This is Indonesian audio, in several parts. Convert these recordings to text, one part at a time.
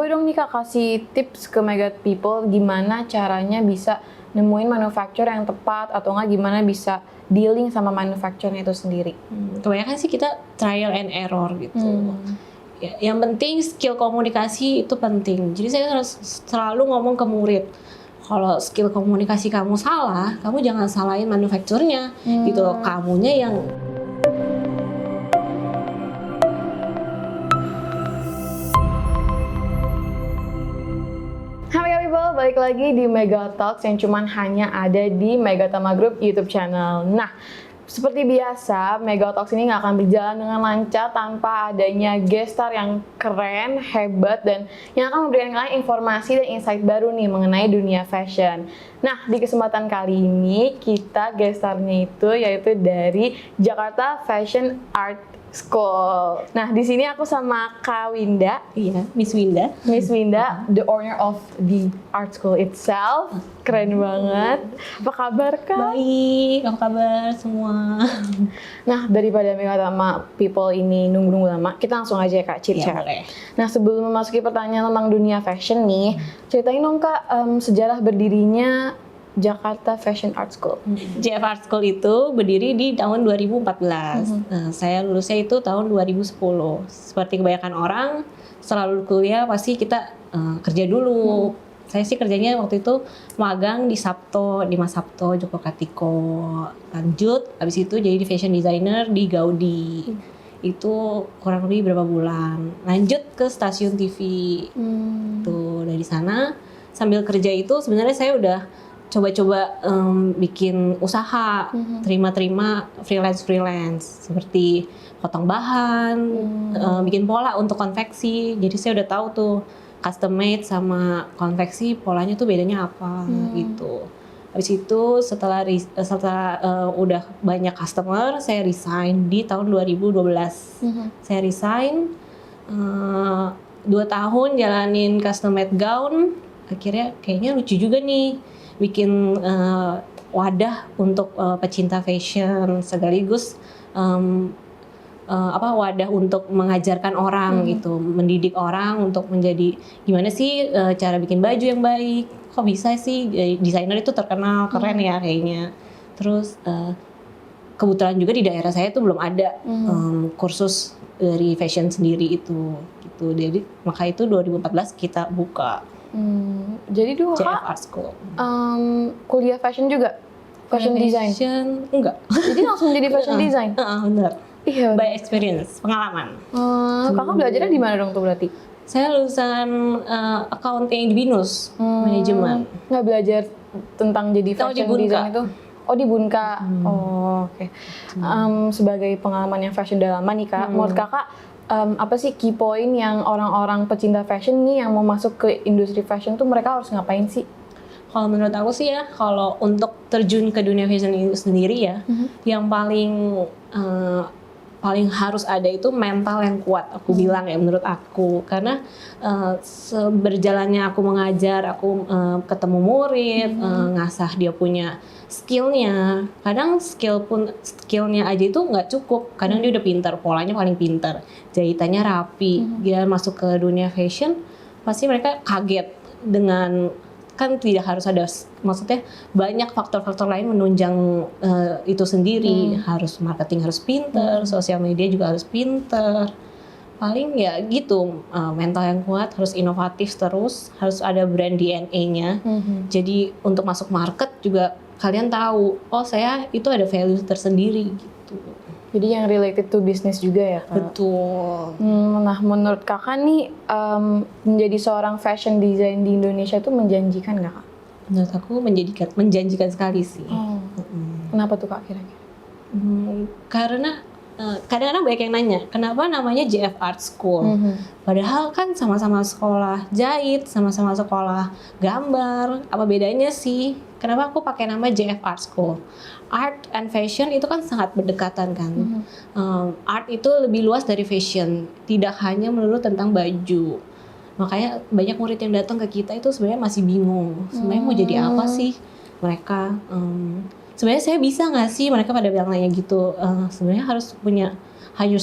Boleh dong nih Kak kasih tips ke Mega People gimana caranya bisa nemuin manufacturer yang tepat atau nggak gimana bisa dealing sama manufacturernya itu sendiri. Kebanyakan sih kita trial and error gitu. Ya, yang penting skill komunikasi itu penting. Jadi saya harus selalu ngomong ke murid, kalau skill komunikasi kamu salah, kamu jangan salahin manufacturernya gitu loh. Kamunya yang Hai Mega People, balik lagi di Mega Talks yang cuman hanya ada di Megatama Group YouTube channel. Nah, seperti biasa, Mega Talks ini nggak akan berjalan dengan lancar tanpa adanya guest star yang keren, hebat, dan yang akan memberikan kalian informasi dan insight baru nih mengenai dunia fashion. Nah, di kesempatan kali ini kita guest starnya itu yaitu dari Jakarta Fashion Art School. Nah, di sini aku sama Kak Winda. Iya, Miss Winda. Miss Winda, the owner of the art school itself. Keren banget. Apa kabar Kak? Baik, apa kabar semua? Nah, daripada Megatama People ini nunggu-nunggu lama, kita langsung aja ya Kak, chit Iya, chat. boleh. Nah, sebelum memasuki pertanyaan tentang dunia fashion nih, ceritain dong Kak, sejarah berdirinya Jakarta Fashion Art School. JF Art School itu berdiri di tahun 2014. Nah, saya lulusnya itu tahun 2010. Seperti kebanyakan orang, setelah lulus kuliah pasti kita kerja dulu. Saya sih kerjanya waktu itu magang di Sabto, di Mas Sabto, Joko Katiko. Lanjut, habis itu jadi fashion designer di Gaudi. Itu kurang lebih berapa bulan. Lanjut ke stasiun TV. Tuh, dari sana sambil kerja itu sebenarnya saya udah coba-coba bikin usaha, terima-terima freelance seperti potong bahan, bikin pola untuk konveksi. Jadi saya udah tahu tuh custom made sama konveksi polanya tuh bedanya apa gitu. Habis itu setelah udah banyak customer, saya resign di tahun 2012. Saya resign 2 tahun jalanin custom made gown. Akhirnya kayaknya lucu juga nih bikin wadah untuk pecinta fashion sekaligus wadah untuk mengajarkan orang gitu, mendidik orang untuk menjadi gimana sih cara bikin baju yang baik. Kok bisa sih desainer itu terkenal keren ya kayaknya. Terus kebetulan juga di daerah saya tuh belum ada kursus dari fashion sendiri itu gitu. Jadi maka itu 2014 kita buka. Jadi dulu JF Kak Art School. Kuliah fashion juga? Fashion design? Enggak. Jadi langsung jadi fashion design? Benar. Iya. By experience, pengalaman. Kakak belajarnya di mana dong tuh berarti? Saya lulusan accounting di BINUS, manajemen. Nggak belajar tentang jadi fashion di Bunka. design itu? Oh di Bunka. Oh oke. Sebagai pengalaman yang fashion udah lama nih Kak, menurut Kakak apa sih key point yang orang-orang pecinta fashion nih yang mau masuk ke industri fashion tuh mereka harus ngapain sih? Kalau menurut aku sih ya, kalau untuk terjun ke dunia fashion itu sendiri ya, yang paling harus ada itu mental yang kuat, aku bilang ya menurut aku. Karena berjalannya aku mengajar, aku ketemu murid, ngasah dia punya skillnya. Kadang skillnya aja itu nggak cukup. Kadang dia udah pintar, polanya paling pintar, jahitannya rapi. Dia masuk ke dunia fashion, pasti mereka kaget dengan kan tidak harus ada, maksudnya banyak faktor-faktor lain menunjang itu sendiri. Harus marketing harus pinter, sosial media juga harus pinter. Paling ya gitu, mental yang kuat, harus inovatif terus, harus ada brand DNA-nya. Jadi untuk masuk market juga kalian tahu, oh saya itu ada value tersendiri gitu. Jadi yang related to business juga ya Kak? Betul. Nah menurut Kakak nih menjadi seorang fashion design di Indonesia itu menjanjikan nggak Kak? Menurut aku menjanjikan sekali sih. Kenapa tuh Kak kira-kira? Karena kadang-kadang banyak yang nanya, kenapa namanya JF Art School? Padahal kan sama-sama sekolah jahit, sama-sama sekolah gambar. Apa bedanya sih? Kenapa aku pakai nama JF Art School? Art and fashion itu kan sangat berdekatan kan. Art itu lebih luas dari fashion, tidak hanya melulu tentang baju. Makanya banyak murid yang datang ke kita itu sebenarnya masih bingung. Sebenarnya mau jadi apa sih mereka? Sebenarnya saya bisa nggak sih, mereka pada bilang nanya gitu. Sebenarnya harus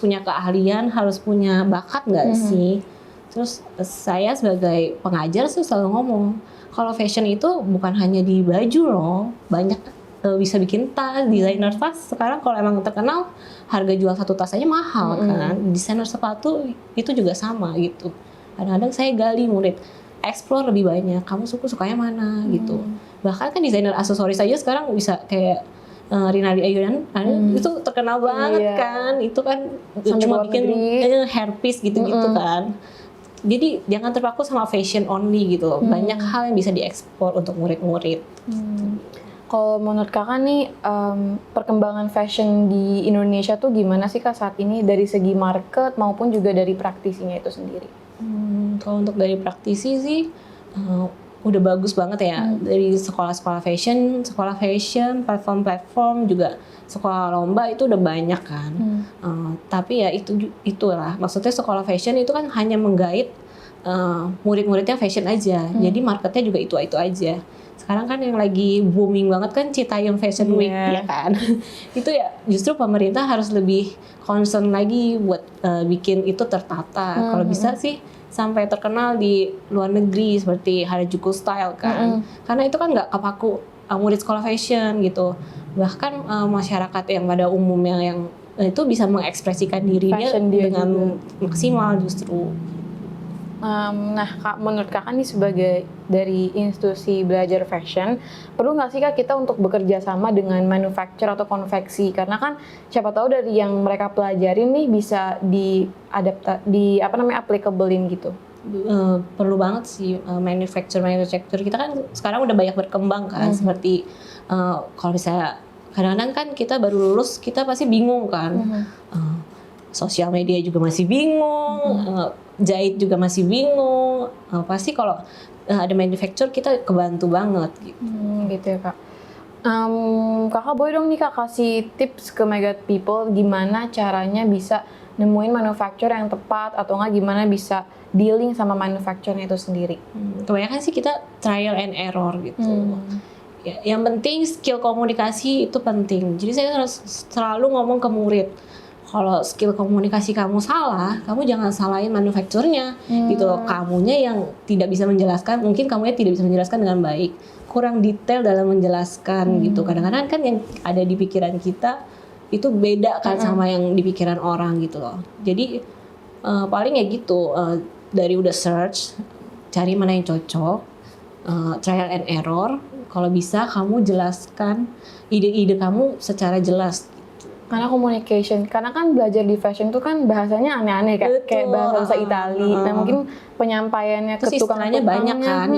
punya keahlian, harus punya bakat nggak sih? Terus saya sebagai pengajar tuh selalu ngomong, kalau fashion itu bukan hanya di baju loh, banyak bisa bikin tas, desainer tas. Sekarang kalau emang terkenal, harga jual satu tas aja mahal kan. Desainer sepatu itu juga sama gitu. Kadang-kadang saya gali murid, explore lebih banyak. Kamu sukanya mana gitu. Bahkan kan desainer aksesoris aja sekarang bisa kayak Rinaldi Ayunan, itu terkenal banget kan. Itu kan Sampai cuma luar bikin negeri. hairpiece gitu-gitu kan. Jadi jangan terpaku sama fashion only gitu. Banyak hal yang bisa diekspor untuk murid-murid. Kalau menurut kakak nih, perkembangan fashion di Indonesia tuh gimana sih kak saat ini dari segi market maupun juga dari praktisinya itu sendiri? Kalau untuk dari praktisi sih udah bagus banget ya. Dari sekolah-sekolah fashion, platform-platform juga sekolah lomba itu udah banyak kan. Tapi ya itulah. Maksudnya sekolah fashion itu kan hanya menggait murid-muridnya fashion aja. Jadi marketnya juga itu aja. Sekarang kan yang lagi booming banget kan Citayam Fashion Week ya kan. Itu ya justru pemerintah harus lebih concern lagi buat bikin itu tertata. Kalau bisa sih sampai terkenal di luar negeri seperti Harajuku Style kan. Karena itu kan nggak kepaku murid sekolah fashion gitu. Bahkan masyarakat yang pada umumnya yang itu bisa mengekspresikan dirinya dengan maksimal justru. Nah, Kak, menurut kakak nih sebagai dari institusi belajar fashion, perlu nggak sih kak kita untuk bekerja sama dengan manufacturer atau konveksi? Karena kan siapa tahu dari yang mereka pelajarin nih bisa applicable-in gitu. Perlu banget sih manufacturer kita kan sekarang udah banyak berkembang kan. Seperti kalau misalnya kadang-kadang kan kita baru lulus kita pasti bingung kan. Sosial media juga masih bingung, jahit juga masih bingung. Pasti kalau ada manufacturer kita kebantu banget gitu. Gitu ya kak. Kakak boleh dong nih kak kasih tips ke Mega People gimana caranya bisa nemuin manufacturer yang tepat atau nggak gimana bisa dealing sama manufacturer itu sendiri. Kebanyakan sih kita trial and error gitu. Ya, yang penting skill komunikasi itu penting. Jadi saya harus selalu ngomong ke murid. Kalau skill komunikasi kamu salah, kamu jangan salahin manufakturnya gitu loh. Kamunya yang tidak bisa menjelaskan, mungkin kamunya tidak bisa menjelaskan dengan baik. Kurang detail dalam menjelaskan gitu. Kadang-kadang kan yang ada di pikiran kita itu beda kan sama yang di pikiran orang gitu loh. Jadi paling ya gitu, dari udah search, cari mana yang cocok, trial and error. Kalau bisa kamu jelaskan ide-ide kamu secara jelas. Karena communication, karena kan belajar di fashion tuh kan bahasanya aneh-aneh kayak bahasa Itali. Nah mungkin penyampaiannya ke tukang-tukangnya banyak kan,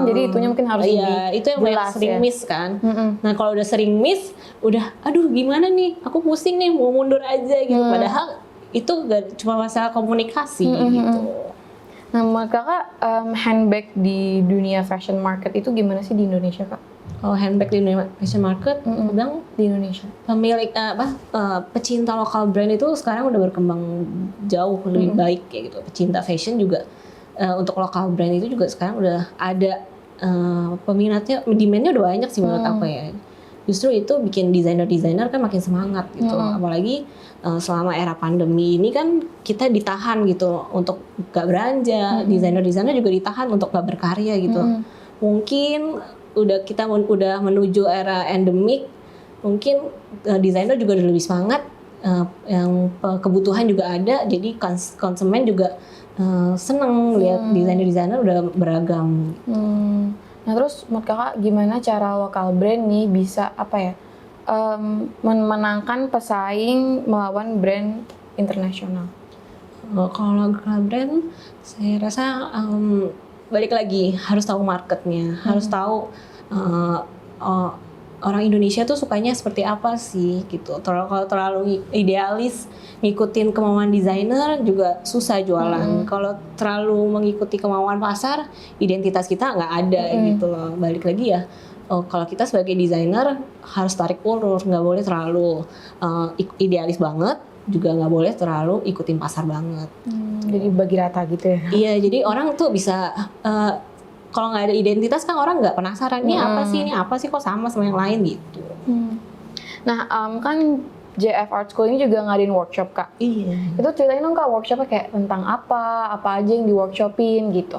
jadi itunya mungkin harus lebih itu yang jelas sering miss kan. Nah kalau udah sering miss, udah aduh gimana nih, aku pusing nih mau mundur aja gitu. Padahal itu gak cuma masalah komunikasi gitu. Nah menurut kakak handbag di dunia fashion market itu gimana sih di Indonesia kak? Kalau handbag di dunia fashion market, aku bilang di Indonesia pemilik pecinta lokal brand itu sekarang udah berkembang jauh lebih baik kayak gitu. Pecinta fashion juga untuk lokal brand itu juga sekarang udah ada peminatnya, demandnya udah banyak sih menurut aku ya. Justru itu bikin desainer kan makin semangat gitu. Apalagi selama era pandemi ini kan kita ditahan gitu untuk gak belanja. Desainer juga ditahan untuk gak berkarya gitu. Mungkin kita udah menuju era endemik, mungkin desainer juga udah lebih semangat, yang kebutuhan juga ada, jadi konsumen juga seneng lihat desainer udah beragam. Nah terus menurut kakak gimana cara lokal brand nih bisa memenangkan pesaing melawan brand internasional? Kalau lokal brand, saya rasa balik lagi harus tahu marketnya, harus tahu orang Indonesia tuh sukanya seperti apa sih gitu. Kalau terlalu idealis ngikutin kemauan desainer juga susah jualan. Kalau terlalu mengikuti kemauan pasar, identitas kita nggak ada gitu loh. Balik lagi ya, kalau kita sebagai desainer harus tarik ulur, nggak boleh terlalu idealis banget, juga nggak boleh terlalu ikutin pasar banget. Jadi bagi rata gitu ya? Iya, jadi orang tuh bisa kalau nggak ada identitas kan orang nggak penasaran ini apa sih kok sama yang lain gitu. Nah kan JF Art School ini juga ngadain workshop Kak. Iya. Itu ceritain dong Kak, workshopnya kayak tentang apa aja yang di workshopin gitu.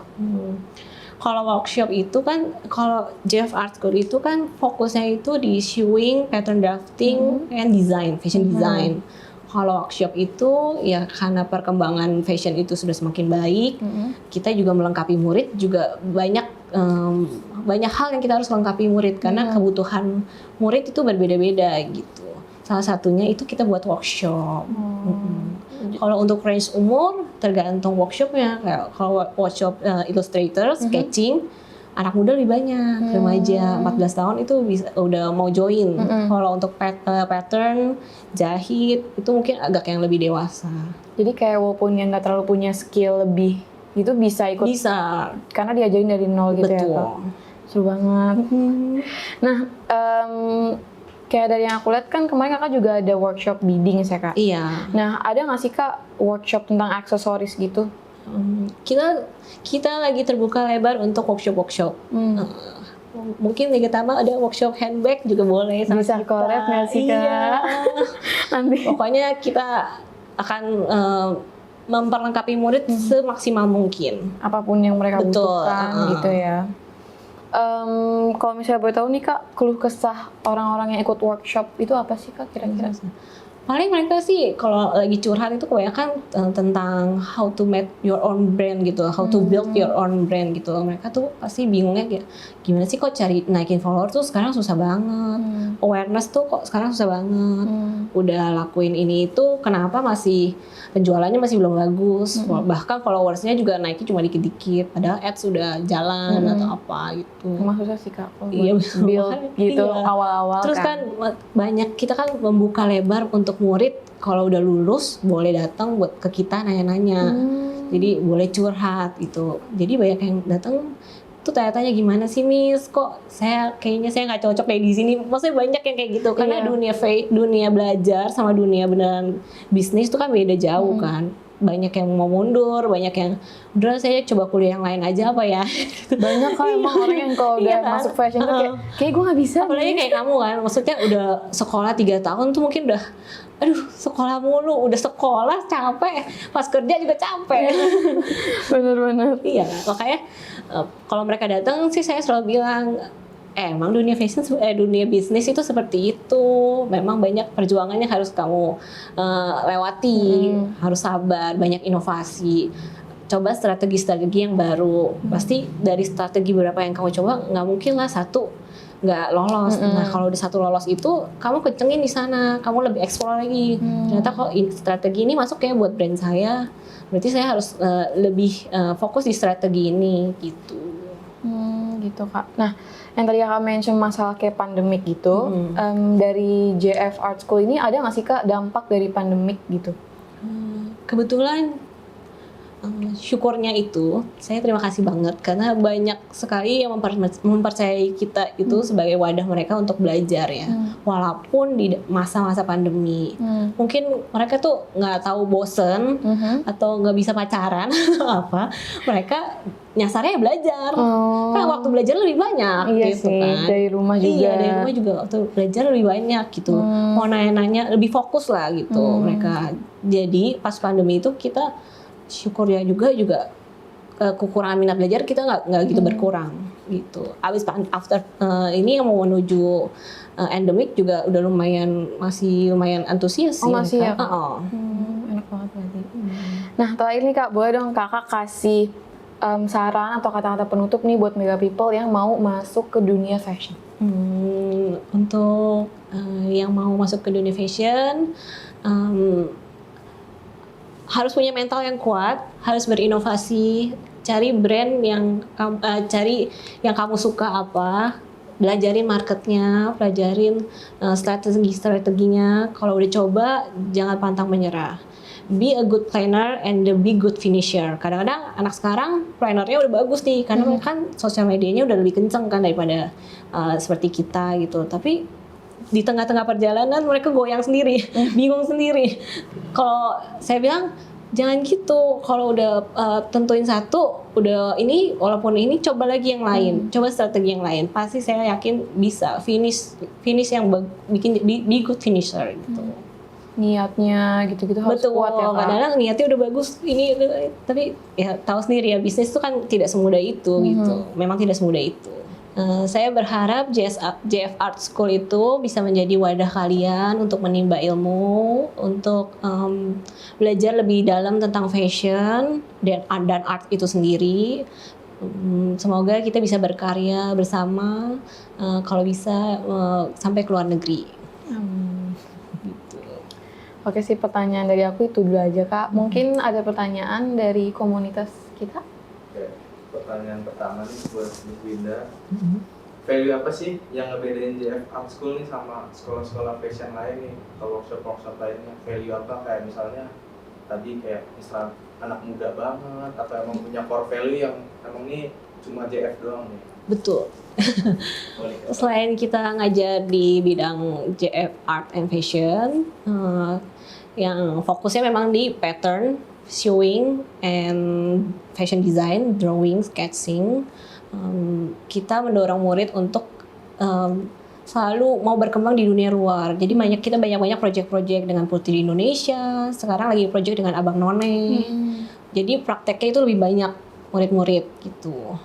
Kalau workshop itu kan, kalau JF Art School itu kan fokusnya itu di sewing, pattern drafting, and design, fashion design. Kalau workshop itu ya karena perkembangan fashion itu sudah semakin baik, kita juga melengkapi murid juga banyak hal yang kita harus lengkapi murid karena kebutuhan murid itu berbeda-beda gitu. Salah satunya itu kita buat workshop. Kalau untuk range umur tergantung workshopnya. Kayak kalau workshop illustrator, sketching, anak muda lebih banyak, remaja 14 tahun itu bisa udah mau join. Kalau untuk pattern, jahit itu mungkin agak yang lebih dewasa. Jadi kayak walaupun yang nggak terlalu punya skill lebih itu bisa ikut. Bisa. Karena diajarin dari nol gitu. Betul. Ya Kak. Seru banget. Nah, kayak dari yang aku lihat kan kemarin Kakak juga ada workshop bidding ya Kak. Iya. Nah, ada nggak sih Kak workshop tentang aksesoris gitu? Kita lagi terbuka lebar untuk workshop. Mungkin minggu pertama ada workshop handbag juga boleh sama Bisa kita. collab nggak sih Kak? Iya. Nanti. Pokoknya kita akan memperlengkapi murid semaksimal mungkin. Apapun yang mereka Betul, butuhkan gitu ya. Kalau misalnya boleh tahu nih Kak, keluh kesah orang-orang yang ikut workshop itu apa sih Kak kira-kira? Paling mereka sih kalau lagi curhat itu kebanyakan tentang how to make your own brand gitu, how to build your own brand gitu. Mereka tuh pasti bingungnya kayak gimana sih kok cari naikin follower tuh sekarang susah banget. Awareness tuh kok sekarang susah banget. Udah lakuin ini itu kenapa masih penjualannya masih belum bagus. Bahkan followersnya juga naiknya cuma dikit-dikit padahal ads sudah jalan atau apa gitu. Emang susah sih Kak kalau Iya, build gitu iya. awal-awal Terus kan banyak kita kan membuka lebar untuk murid kalau udah lulus boleh datang buat ke kita nanya-nanya. Jadi boleh curhat gitu. Jadi banyak yang datang tuh tanya-tanya gimana sih Miss, kok kayaknya saya nggak cocok kayak di sini. Maksudnya banyak yang kayak gitu karena dunia belajar sama dunia beneran bisnis itu kan beda jauh kan. Banyak yang mau mundur, banyak yang udah saya coba kuliah yang lain aja apa ya. Banyak kan emang orang yang kalau udah Iya kan? masuk fashion tuh kayak gue nggak bisa. Apalagi kayak kamu kan, maksudnya udah sekolah 3 tahun tuh mungkin udah aduh sekolah mulu, udah sekolah capek, pas kerja juga capek. Bener-bener. Iya, makanya kalau mereka datang sih saya selalu bilang emang dunia fashion, dunia bisnis itu seperti itu. Memang banyak perjuangannya harus kamu lewati, harus sabar, banyak inovasi. Coba strategi-strategi yang baru. Pasti dari strategi beberapa yang kamu coba nggak mungkin lah satu nggak lolos. Nah kalau udah satu lolos itu kamu kencengin di sana, kamu lebih eksplor lagi. Ternyata kalau strategi ini masuk kayak buat brand saya, berarti saya harus lebih fokus di strategi ini gitu. Gitu Kak. Nah, yang tadi Kakak mention masalah kayak pandemik gitu, dari JF Art School ini ada nggak sih Kak dampak dari pandemik gitu? Kebetulan syukurnya itu saya terima kasih banget karena banyak sekali yang mempercayai kita itu sebagai wadah mereka untuk belajar ya, walaupun di masa-masa pandemi. Mungkin mereka tuh nggak tahu bosen atau nggak bisa pacaran atau apa, mereka nyasarnya belajar. Kan waktu belajar lebih banyak gitu sih, kan. dari rumah juga. Iya, dari rumah juga waktu belajar lebih banyak gitu. Mau nanya-nanya lebih fokus lah gitu mereka. Jadi pas pandemi itu kita syukur ya juga kekurangan minat belajar kita nggak gitu berkurang gitu. Abis after ini yang mau menuju endemik juga udah masih lumayan antusias sih. Masih ya? Enak banget berarti. Nah terakhir nih Kak, boleh dong Kakak kasih saran atau kata-kata penutup nih buat Mega People yang mau masuk ke dunia fashion? Untuk yang mau masuk ke dunia fashion, harus punya mental yang kuat, harus berinovasi, cari brand yang cari yang kamu suka apa, belajarin marketnya, pelajarin strateginya. Kalau udah coba, jangan pantang menyerah. Be a good planner and be good finisher. Kadang-kadang anak sekarang plannernya udah bagus nih, karena mereka kan sosial medianya udah lebih kenceng kan daripada seperti kita gitu. Tapi di tengah-tengah perjalanan mereka goyang sendiri, bingung sendiri. Kalau saya bilang jangan gitu. Kalau udah tentuin satu, udah ini walaupun ini coba lagi yang lain, coba strategi yang lain. Pasti saya yakin bisa finish yang bikin be good finisher gitu. niatnya gitu-gitu harus Betul, kuat ya Kak. kadang-kadang niatnya udah bagus ini, tapi ya tahu sendiri ya, bisnis itu kan tidak semudah itu gitu. Memang tidak semudah itu. Saya berharap JF Art School itu bisa menjadi wadah kalian untuk menimba ilmu, untuk belajar lebih dalam tentang fashion dan art itu sendiri. Semoga kita bisa berkarya bersama, kalau bisa sampai ke luar negeri. Gitu. Oke sih, pertanyaan dari aku itu dulu aja Kak. Mungkin ada pertanyaan dari komunitas kita? Oke, pertanyaan pertama nih buat Bu Winda. Value apa sih yang ngebedain JF Art School nih sama sekolah-sekolah fashion lain nih, atau workshop-workshop lainnya? Value apa, kayak misalnya tadi kayak misal anak muda banget, atau emang punya core value yang emang nih cuma JF doang nih? Betul. Boleh. Selain kita ngajar di bidang JF Art and Fashion, yang fokusnya memang di pattern, sewing, and fashion design, drawing, sketching, kita mendorong murid untuk selalu mau berkembang di dunia luar. Jadi kita banyak project-project dengan Putri Indonesia, sekarang lagi project dengan Abang None. Jadi prakteknya itu lebih banyak murid-murid gitu.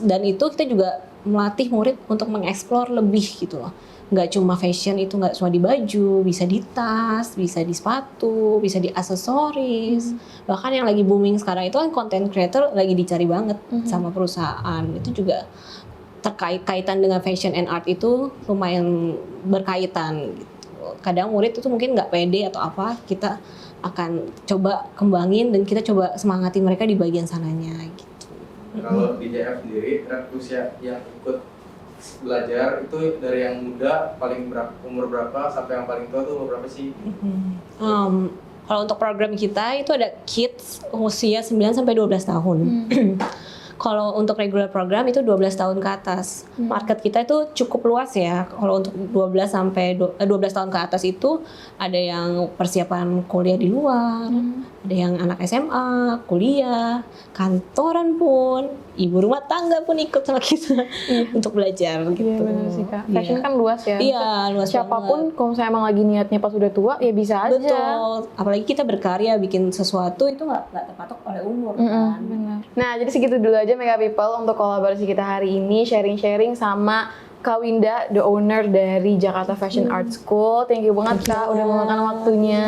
Dan itu kita juga melatih murid untuk mengeksplor lebih gitu loh. Nggak cuma fashion itu, nggak cuma di baju, bisa di tas, bisa di sepatu, bisa di aksesoris. Bahkan yang lagi booming sekarang itu kan content creator lagi dicari banget sama perusahaan. Itu juga kaitan dengan fashion and art itu lumayan berkaitan gitu. Kadang murid itu mungkin nggak pede atau apa, kita akan coba kembangin dan kita coba semangatin mereka di bagian sananya gitu. Kalau di JF sendiri, rate usia yang ikut belajar itu dari yang muda umur berapa sampai yang paling tua tuh umur berapa sih? Kalau untuk program kita itu ada kids usia 9 sampai 12 tahun. Kalau untuk regular program itu 12 tahun ke atas. Market kita itu cukup luas ya. Kalau untuk 12 tahun ke atas itu ada yang persiapan kuliah di luar, ada yang anak SMA, kuliah, kantoran pun, ibu rumah tangga pun ikut sama kita untuk belajar gitu. Iya benar sih Kak. Fashion kan luas ya. Iya, luas Siapapun banget. kalau saya emang lagi niatnya pas udah tua ya bisa aja. Betul. Apalagi kita berkarya bikin sesuatu itu nggak terpatok oleh umur kan. Benar. Nah, jadi segitu dulu aja Mega People untuk kolaborasi kita hari ini, sharing-sharing sama Kak Winda, the owner dari Jakarta Fashion Art School. Thank you banget Kak udah meluangkan waktunya.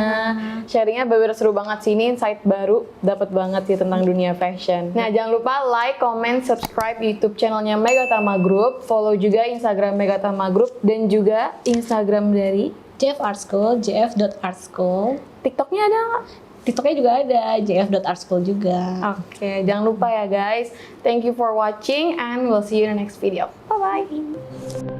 Sharingnya bener-bener seru banget sih, ini insight baru, dapat banget sih tentang dunia fashion. Nah, jangan lupa like, comment, subscribe YouTube channelnya Megatama Group, follow juga Instagram Megatama Group dan juga Instagram dari JF Art School, jf.artschool. TikToknya ada nggak? TikToknya juga ada, jf.artschool juga. Oke, jangan lupa ya guys. Thank you for watching and we'll see you in the next video. Bye-bye.